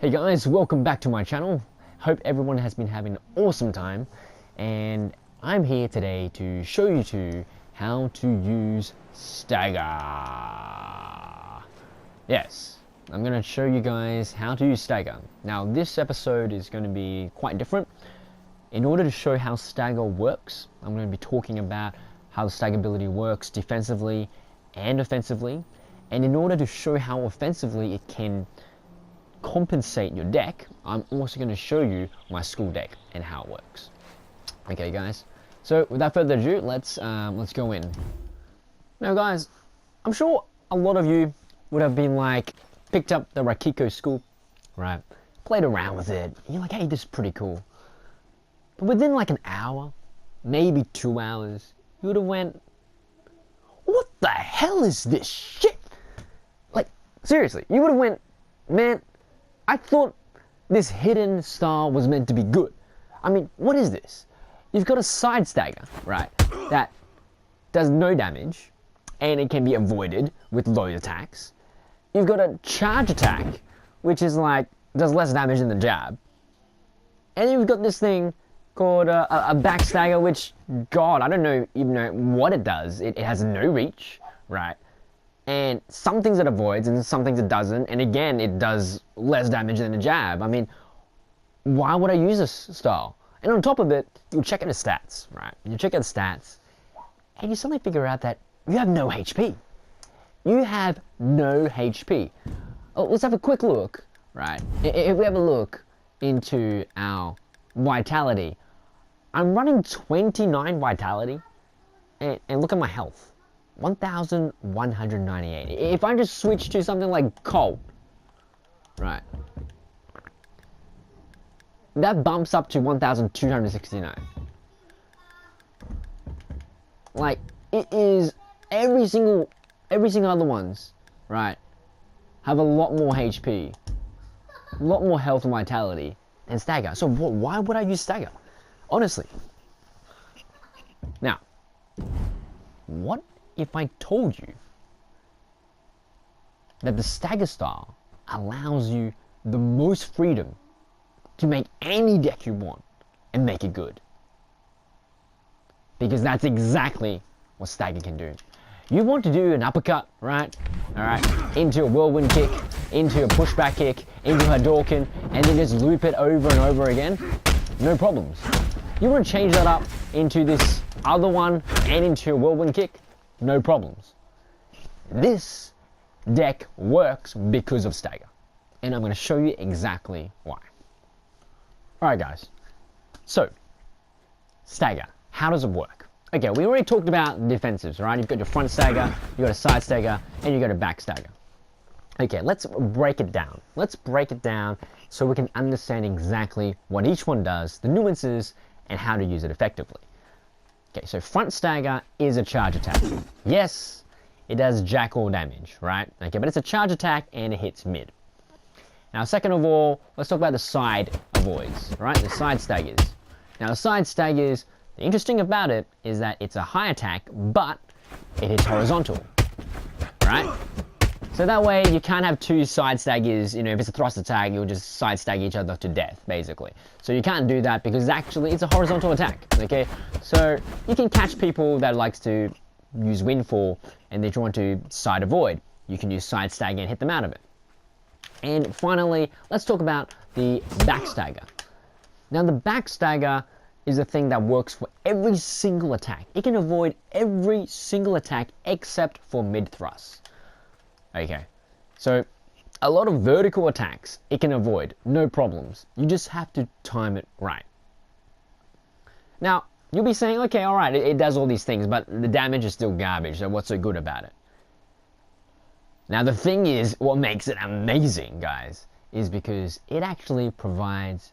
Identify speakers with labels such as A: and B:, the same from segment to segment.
A: Hey guys, welcome back to my channel. Hope everyone has been having an awesome time, and I'm here today to show you how to use Stagger. Yes, I'm going to show you guys how to use Stagger. Now this episode is going to be quite different. In order to show how Stagger works, I'm going to be talking about how the Stagger ability works defensively and offensively. And in order to show how offensively it can compensate your deck, I'm also going to show you my school deck and how it works. Okay guys, so without further ado, let's go in. Now guys, I'm sure a lot of you would have been like, picked up the Rakiko school, right? Played around with it, and you're like, hey, this is pretty cool. But within like an hour, maybe 2 hours, you would have went, what the hell is this shit? Like, seriously, you would have went, man, I thought this hidden star was meant to be good. I mean, what is this? You've got a side stagger, right, that does no damage, and it can be avoided with low attacks. You've got a charge attack, which is like, does less damage than the jab. And you've got this thing called a back stagger, which, God, I don't even know what it does. It has no reach, right? And some things it avoids and some things it doesn't. And again, it does less damage than a jab. I mean, why would I use this style? And on top of it, you check out the stats, right? You check out the stats, and you suddenly figure out that you have no HP. You have no HP. Oh, let's have a quick look, right? If we have a look into our vitality, I'm running 29 vitality, and look at my health. 1,198. If I just switch to something like cold, right, that bumps up to 1,269. Like, it is every single other ones, right, have a lot more HP, a lot more health and vitality than Stagger. So why would I use Stagger? Honestly. Now, what if I told you that the Stagger style allows you the most freedom to make any deck you want and make it good? Because that's exactly what Stagger can do. You want to do an uppercut, right? Alright, into a whirlwind kick, into a pushback kick, into a Hadouken, and then just loop it over and over again? No problems. You want to change that up into this other one and into a whirlwind kick? No problems. This deck works because of Stagger, and I'm going to show you exactly why. Alright guys, so Stagger, how does it work? Okay, we already talked about defensives, right? You've got your front stagger, you've got a side stagger, and you've got a back stagger. Okay, let's break it down. Let's break it down so we can understand exactly what each one does, the nuances, and how to use it effectively. Okay, so front stagger is a charge attack. Yes, it does jack all damage, right? Okay, but it's a charge attack and it hits mid. Now, second of all, let's talk about the side avoids, right? The side staggers. Now, the side staggers, the interesting about it is that it's a high attack, but it hits horizontal, right? So that way you can't have two side staggers. You know, if it's a thrust attack, you'll just side stagger each other to death, basically. So you can't do that because actually it's a horizontal attack, okay? So you can catch people that likes to use windfall and they're trying to side avoid. You can use side stagger and hit them out of it. And finally, let's talk about the back stagger. Now the back stagger is a thing that works for every single attack. It can avoid every single attack except for mid thrust. Okay, so a lot of vertical attacks it can avoid, no problems. You just have to time it right. Now, you'll be saying, okay, alright, it does all these things, but the damage is still garbage, so what's so good about it? Now, the thing is, what makes it amazing, guys, is because it actually provides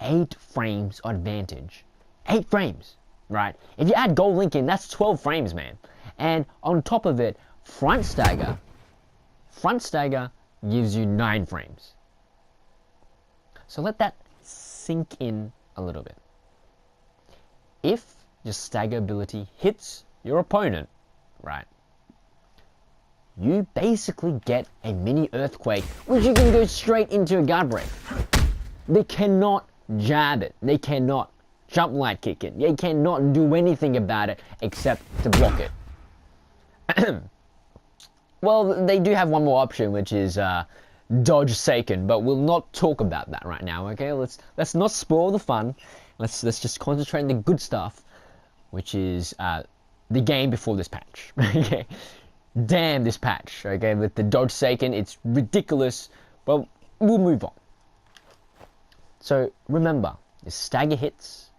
A: 8 frames advantage. 8 frames, right? If you add Gold Link in, that's 12 frames, man. And on top of it, front stagger gives you 9 frames. So let that sink in a little bit. If your stagger ability hits your opponent, right, you basically get a mini earthquake, which you can go straight into a guard break. They cannot jab it. They cannot jump light kick it. They cannot do anything about it except to block it. Well, they do have one more option, which is dodge Seiken, but we'll not talk about that right now. Okay, let's not spoil the fun. Let's just concentrate on the good stuff, which is the game before this patch. Okay, damn this patch. Okay, with the dodge Seiken, it's ridiculous. But we'll move on. So remember, your stagger hits.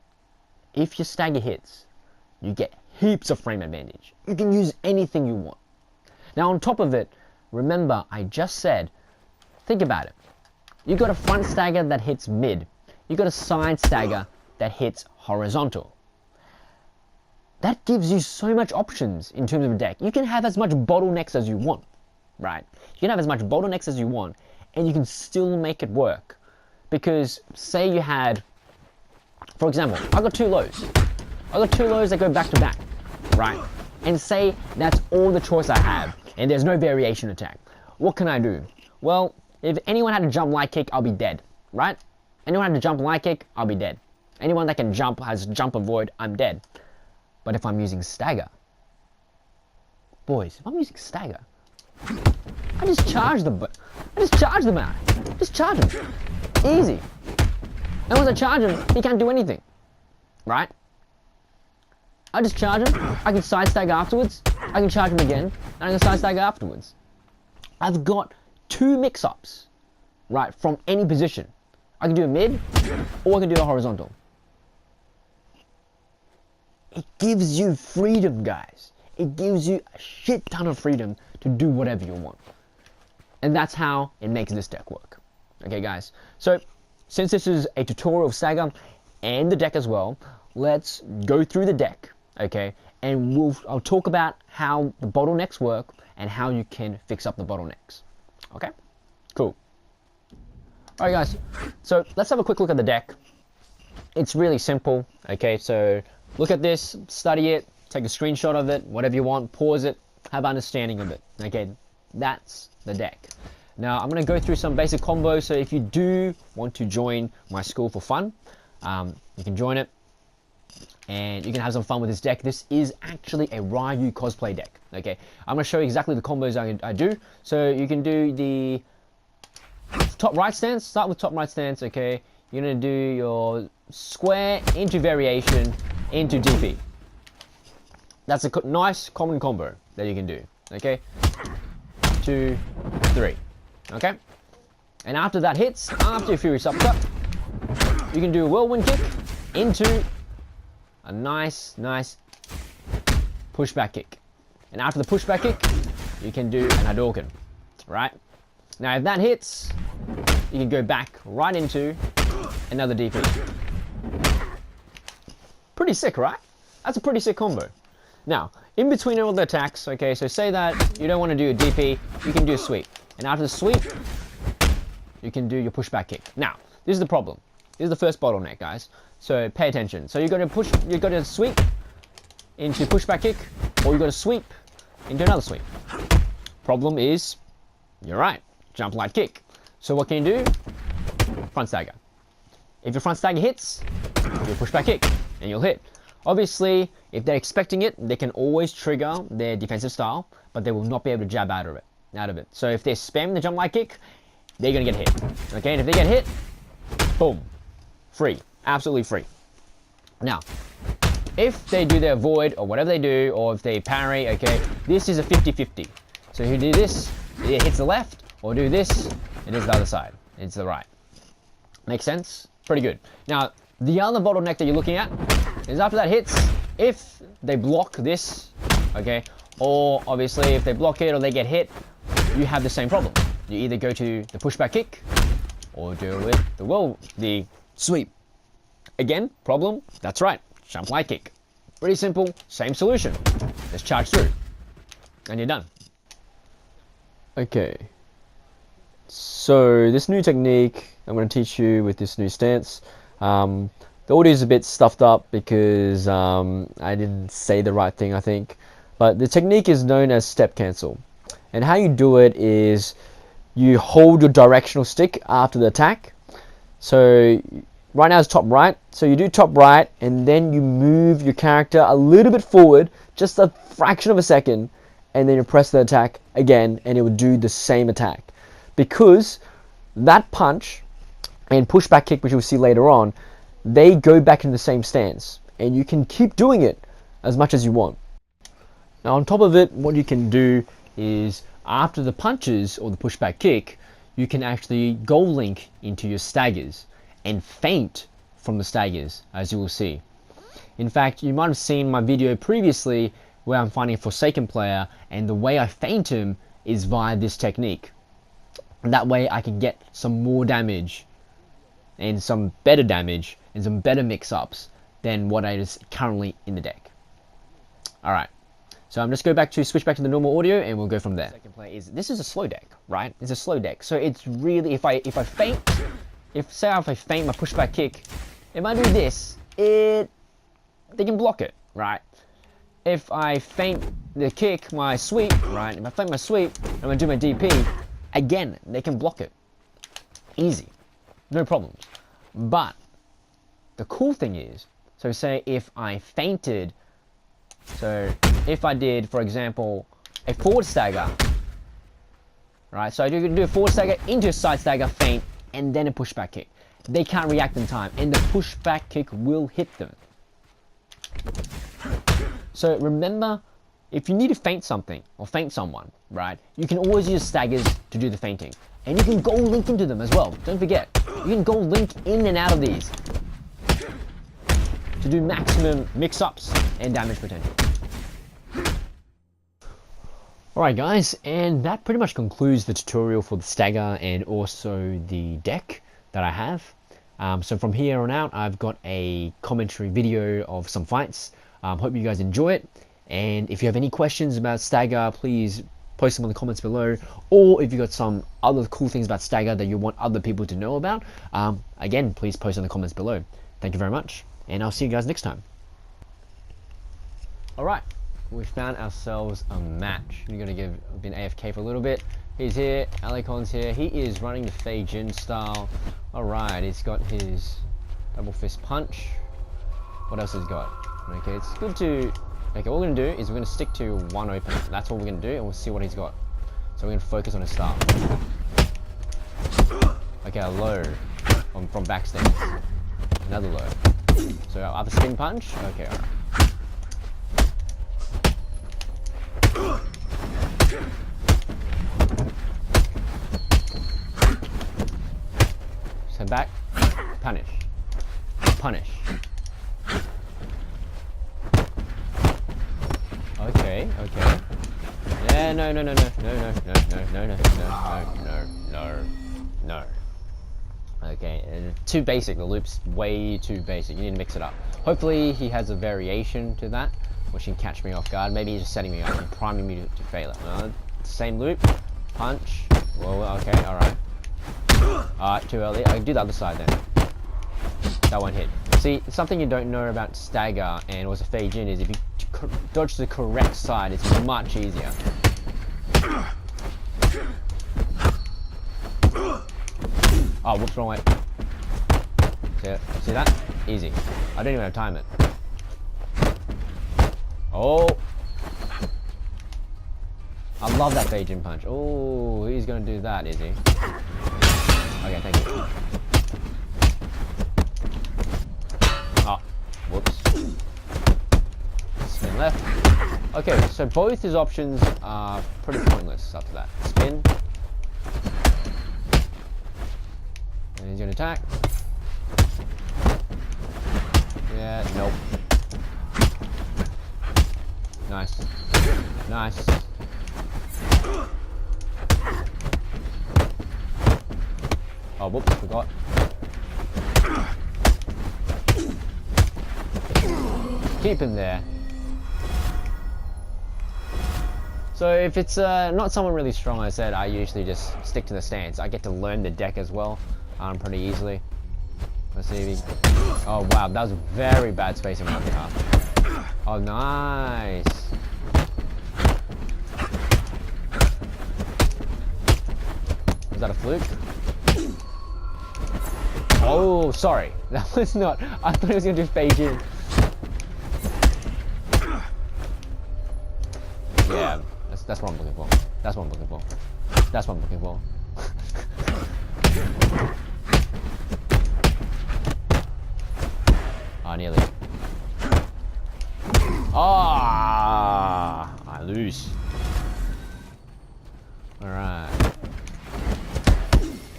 A: If your stagger hits, you get heaps of frame advantage. You can use anything you want. Now on top of it, remember I just said, think about it. You got a front stagger that hits mid. You got a side stagger that hits horizontal. That gives you so much options in terms of a deck. You can have as much bottlenecks as you want, right? You can have as much bottlenecks as you want, and you can still make it work. Because say you had, for example, I got two lows. I got two lows that go back to back, right? And say that's all the choice I have, and there's no variation attack. What can I do? Well, if anyone had to jump light kick, I'll be dead, right? Anyone had to jump light kick, I'll be dead. Anyone that can jump, has jump avoid, I'm dead. But if I'm using stagger, boys, if I'm using stagger, I just charge them. I just charge them out. Just charge them. Easy. And once I charge him, he can't do anything, right? I just charge him, I can side stagger afterwards, I can charge him again, and I can side stagger afterwards. I've got two mix-ups, right, from any position. I can do a mid, or I can do a horizontal. It gives you freedom, guys. It gives you a shit ton of freedom to do whatever you want. And that's how it makes this deck work. Okay, guys. So, since this is a tutorial of stagger and the deck as well, let's go through the deck. Okay, and I'll talk about how the bottlenecks work and how you can fix up the bottlenecks. Okay, cool. All right, guys. So let's have a quick look at the deck. It's really simple. Okay, so look at this, study it, take a screenshot of it, whatever you want, pause it, have understanding of it. Okay, that's the deck. Now I'm going to go through some basic combos. So if you do want to join my school for fun, you can join it. And you can have some fun with this deck. This is actually a Ryu cosplay deck. Okay, I'm going to show you exactly the combos I do. So you can do the top right stance. Start with top right stance. Okay, you're going to do your square into variation into DP. That's a nice common combo that you can do. Okay, 2, 3. Okay, and after that hits, after your Furious Uppercut, you can do a whirlwind kick into a nice pushback kick. And after the pushback kick, you can do an Hadouken, right? Now if that hits, you can go back right into another DP. Pretty sick, right? That's a pretty sick combo. Now, in between all the attacks, okay, so say that you don't want to do a DP, you can do a sweep. And after the sweep, you can do your pushback kick. Now, this is the problem. This is the first bottleneck, guys. So pay attention. So you're going to sweep into pushback kick, or you're going to sweep into another sweep. Problem is, you're right, jump light kick. So what can you do? Front stagger. If your front stagger hits, you'll pushback kick, and you'll hit. Obviously, if they're expecting it, they can always trigger their defensive style, but they will not be able to jab out of it. So if they're spamming the jump light kick, they're going to get hit. Okay, and if they get hit, boom, free. Absolutely free. Now, if they do their void or whatever they do, or if they parry, okay, this is a 50-50. So if you do this, it hits the left, or do this, it is the other side. It's the right. Make sense? Pretty good. Now, the other bottleneck that you're looking at is after that hits, if they block this, okay, or obviously if they block it or they get hit, you have the same problem. You either go to the pushback kick, or do it the sweep. Again, problem, that's right, jump light kick. Pretty simple, same solution. Just charge through, and you're done. Okay, so this new technique I'm going to teach you with this new stance. The audio is a bit stuffed up because I didn't say the right thing, I think. But the technique is known as step cancel. And how you do it is you hold your directional stick after the attack. So right now it's top right. So you do top right and then you move your character a little bit forward, just a fraction of a second, and then you press the attack again and it will do the same attack. Because that punch and pushback kick, which you'll see later on, they go back in the same stance. And you can keep doing it as much as you want. Now on top of it, what you can do is after the punches or the pushback kick, you can actually goal link into your staggers and feint from the staggers, as you will see. In fact, you might have seen my video previously where I'm fighting a Forsaken player, and the way I feint him is via this technique. And that way I can get some more damage and some better damage and some better mix-ups than what is currently in the deck. Alright, so I'm just switch back to the normal audio and we'll go from there. Second play is, this is a slow deck, right? It's a slow deck, so it's really, if I feint, if I feint my pushback kick, if I do this, they can block it, right? If I feint the kick, my sweep, right? If I feint my sweep, and I do my DP, again, they can block it. Easy, no problems. But the cool thing is, so say if I feinted, so if I did, for example, a forward stagger, right? So I do a forward stagger into a side stagger, feint, and then a pushback kick. They can't react in time, and the pushback kick will hit them. So remember, if you need to feint something or feint someone, right? You can always use staggers to do the feinting, and you can goal link into them as well. Don't forget, you can goal link in and out of these to do maximum mix-ups and damage potential. Alright guys, and that pretty much concludes the tutorial for the stagger and also the deck that I have. So from here on out, I've got a commentary video of some fights. Hope you guys enjoy it. And if you have any questions about stagger, please post them in the comments below. Or if you got some other cool things about stagger that you want other people to know about, again, please post in the comments below. Thank you very much, and I'll see you guys next time. Alright, we found ourselves a match. We're gonna been AFK for a little bit. He's here, Alicon's here. He is running the Fei Jin style. Alright, he's got his double fist punch. What else has he got? Okay, it's good to... Okay, what we're going to do is we're going to stick to one open. That's what we're going to do, and we'll see what he's got. So we're going to focus on his style. Okay, a low from backstage. Another low. So I have a spin punch. Okay, alright. So back, punish, punish. Okay, okay. Yeah, no. Okay, too basic. The loop's way too basic. You need to mix it up. Hopefully he has a variation to that, which can catch me off guard. Maybe he's just setting me up and priming me to fail it. Same loop, punch. Whoa, okay, alright. Alright, too early. I can do the other side then. That one hit. See, something you don't know about stagger and also Fei Jin is if you dodge the correct side, it's much easier. Oh, whoops, wrong way. See that? Easy. I don't even have to time it. Oh! I love that Fei Jin punch. Oh, he's gonna do that, is he? Okay, thank you. Oh, whoops. Spin left. Okay, so both his options are pretty pointless after that. Spin. And he's gonna attack. Yeah, nope. Nice. Nice. Oh, whoops, forgot. Keep him there. So if it's not someone really strong, as I said, I usually just stick to the stance. I get to learn the deck as well pretty easily. Let's see if he... Oh wow, that was very bad spacing on my behalf. Oh nice. Was that a fluke? Oh, sorry. That was not. I thought he was going to do phage in. Yeah, that's what I'm looking for. That's what I'm looking for. That's what I'm looking for. Oh, nearly. Ah, I lose. All right.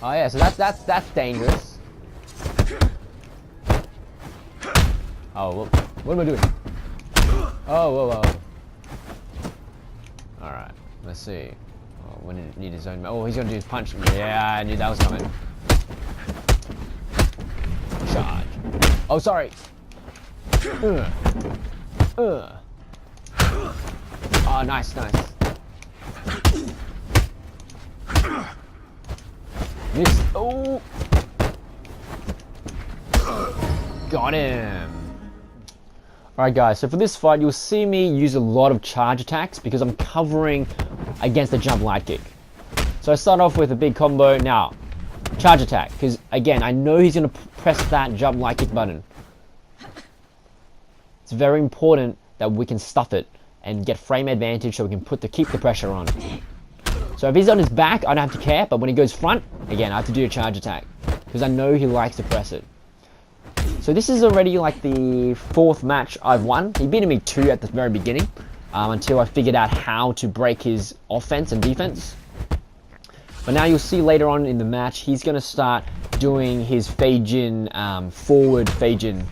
A: Oh yeah, so that's dangerous. Oh, what am I doing? Oh, whoa, whoa. All right, let's see. Oh, when did he need his own? Oh, he's gonna do his punch. Yeah, I knew that was coming. Charge. Oh, sorry. Oh, nice, nice. This. Oh. Got him. Alright guys, so for this fight you'll see me use a lot of charge attacks because I'm covering against the jump light kick. So I start off with a big combo. Now, charge attack, because again I know he's going to press that jump light kick button. It's very important that we can stuff it and get frame advantage so we can keep the pressure on. So if he's on his back I don't have to care, but when he goes front, again I have to do a charge attack because I know he likes to press it. So this is already like the 4th match I've won. He beat me 2 at the very beginning until I figured out how to break his offense and defense. But now you'll see later on in the match he's going to start doing his phage-in, forward phage-in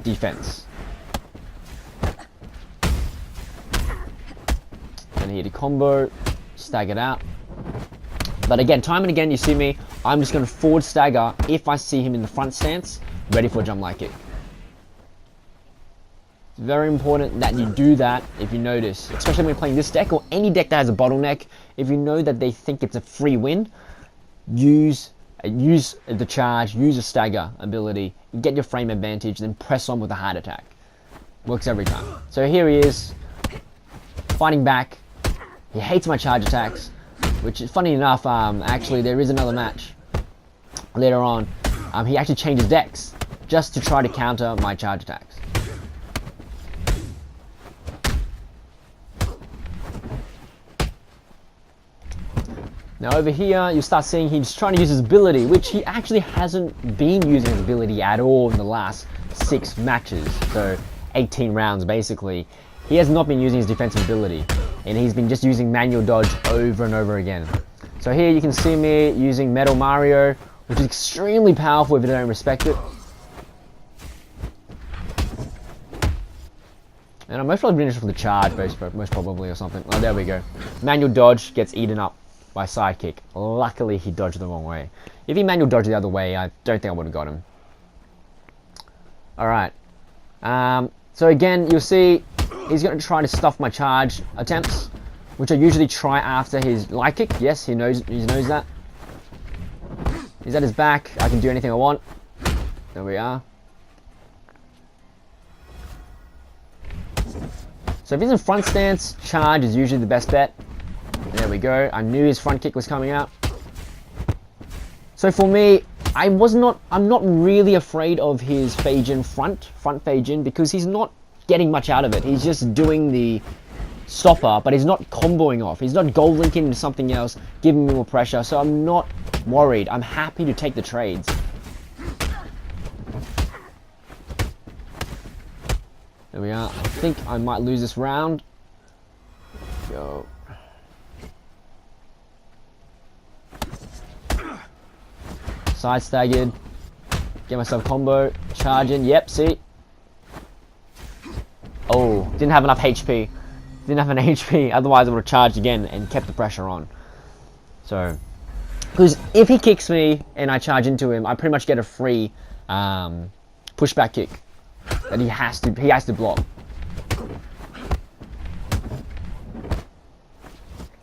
A: defense. And hit a combo, staggered out. But again, time and again you see me, I'm just going to forward stagger if I see him in the front stance, ready for a jump light kick. It's very important that you do that if you notice, especially when you're playing this deck or any deck that has a bottleneck. If you know that they think it's a free win, use the charge, use a stagger ability, get your frame advantage, then press on with a hard attack. Works every time. So here he is, fighting back. He hates my charge attacks, which is funny enough, actually there is another match later on. He actually changes decks just to try to counter my charge attacks. Now over here, you start seeing he's trying to use his ability, which he actually hasn't been using his ability at all in the last 6 matches. So 18 rounds basically. He has not been using his defensive ability, and he's been just using manual dodge over and over again. So here you can see me using Metal Mario, which is extremely powerful if you don't respect it. And I'm most probably finished with the charge, most probably, or something. Oh, there we go. Manual dodge gets eaten up by sidekick. Luckily, he dodged the wrong way. If he manual dodged the other way, I don't think I would have got him. Alright. So again, you'll see he's going to try to stuff my charge attempts, which I usually try after his light kick. Yes, he knows that. He's at his back. I can do anything I want. There we are. So if he's in front stance, charge is usually the best bet. There we go. I knew his front kick was coming out. So for me, I'm not really afraid of his phage-in front phage-in, because he's not getting much out of it. He's just doing the stopper, but he's not comboing off. He's not gold linking into something else, giving me more pressure. So I'm not worried. I'm happy to take the trades. There we are. I think I might lose this round. Go. Side staggered. Get myself combo. Charging. Yep, see? Oh, didn't have enough HP. Didn't have an HP. Otherwise I would have charged again and kept the pressure on. So, because if he kicks me and I charge into him, I pretty much get a free pushback kick that he has to block.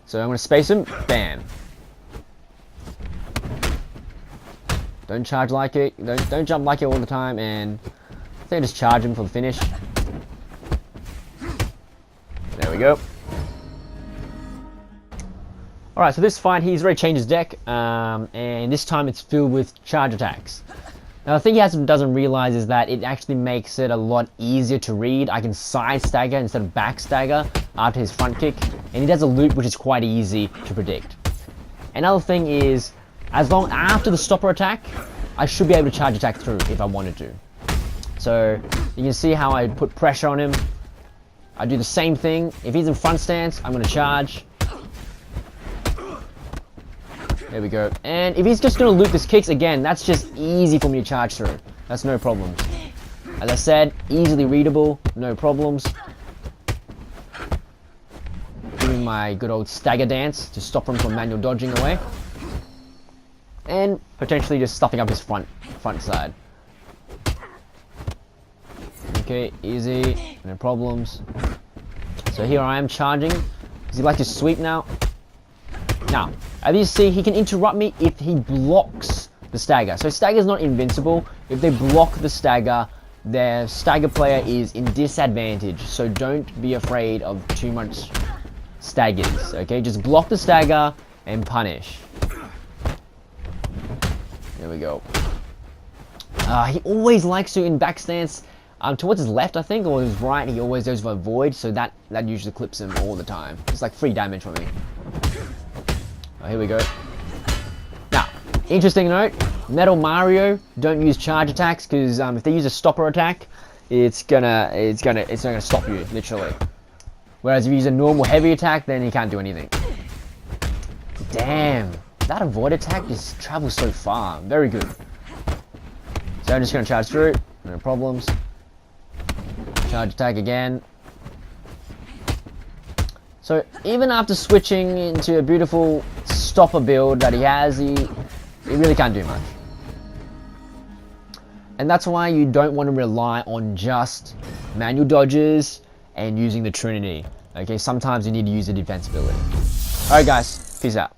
A: So I'm gonna space him. Bam. Don't charge like it. Don't jump like it all the time, and I think I just charge him for the finish. There we go. Alright, so this fight, he's already changed his deck, and this time it's filled with charge attacks. Now the thing he doesn't realize is that it actually makes it a lot easier to read. I can side stagger instead of back stagger after his front kick, and he does a loop which is quite easy to predict. Another thing is, as long after the stopper attack, I should be able to charge attack through if I wanted to. So you can see how I put pressure on him. I do the same thing. If he's in front stance, I'm going to charge. There we go. And if he's just going to loop his kicks, again, that's just easy for me to charge through. That's no problems. As I said, easily readable, no problems. Doing my good old stagger dance to stop him from manual dodging away. And potentially just stuffing up his front side. Okay, easy, no problems. So here I am charging. Does he like to sweep now? Now, as you see, he can interrupt me if he blocks the stagger. So stagger's not invincible. If they block the stagger, their stagger player is in disadvantage. So don't be afraid of too much staggers, okay? Just block the stagger and punish. There we go. He always likes to, in back stance, towards his left, I think, or his right, he always goes for a void, so that usually clips him all the time. It's like free damage for me. Oh, here we go. Now, interesting note, Metal Mario don't use charge attacks, because if they use a stopper attack, it's not gonna stop you, literally. Whereas if you use a normal heavy attack, then he can't do anything. Damn, that avoid attack just travels so far. Very good. So I'm just gonna charge through, no problems. Charge attack again. So even after switching into a beautiful stopper build that he has, he really can't do much. And that's why you don't want to rely on just manual dodges and using the Trinity. Okay, sometimes you need to use the defense ability. Alright guys, peace out.